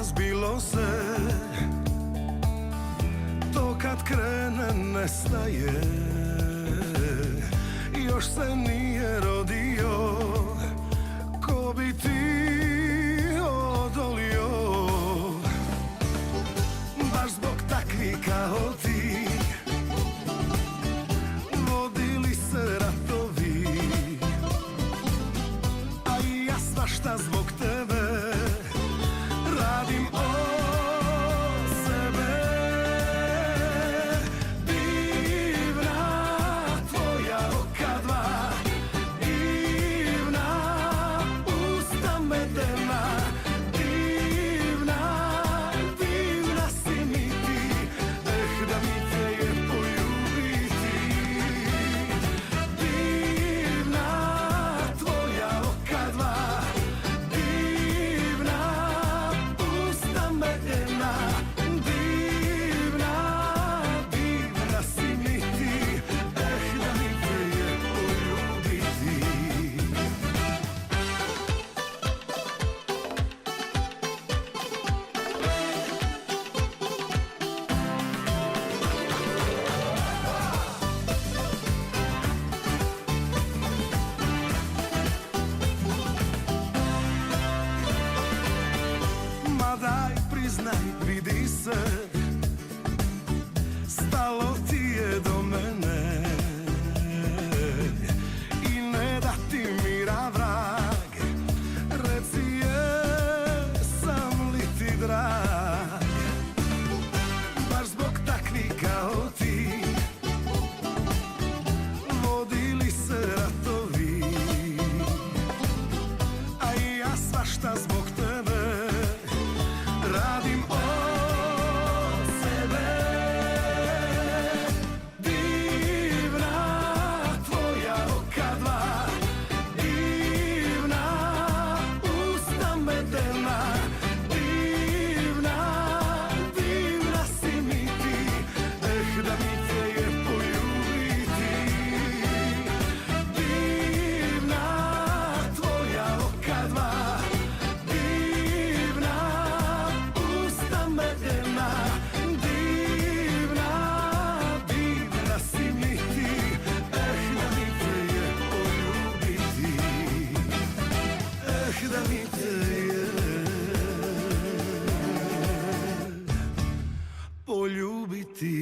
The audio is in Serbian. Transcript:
razbilo se, to kad krene nestaje. Još se nije rodio ko bi ti odolio. Baš zbog takvih kao ti vodili se ratovi, a i ja svašta zbog tebe radim od sebe. Divna tvoja oka dva, divna usta medena, divna, divna si mi ti, da mi te je poljubiti. Divna tvoja oka dva, divna usta medena, divna, divna si mi ti, da mi te je poljubiti. Ma daj priznaj, vidi se, stalo ti je do mene i ne da ti mira vrag. Reci jesam li ti drag, baš zbog takvih kao ti vodili se ratovi, a i ja svašta zbog tebe radim od sebe. Divna tvoja oka dva, divna usta medena, divna, divna si mi ti, da mi te je poljubiti. Divna tvoja oka dva, divna usta medena, divna, divna si mi ti, da mi te je poljubiti. Da mi te je poljubiti.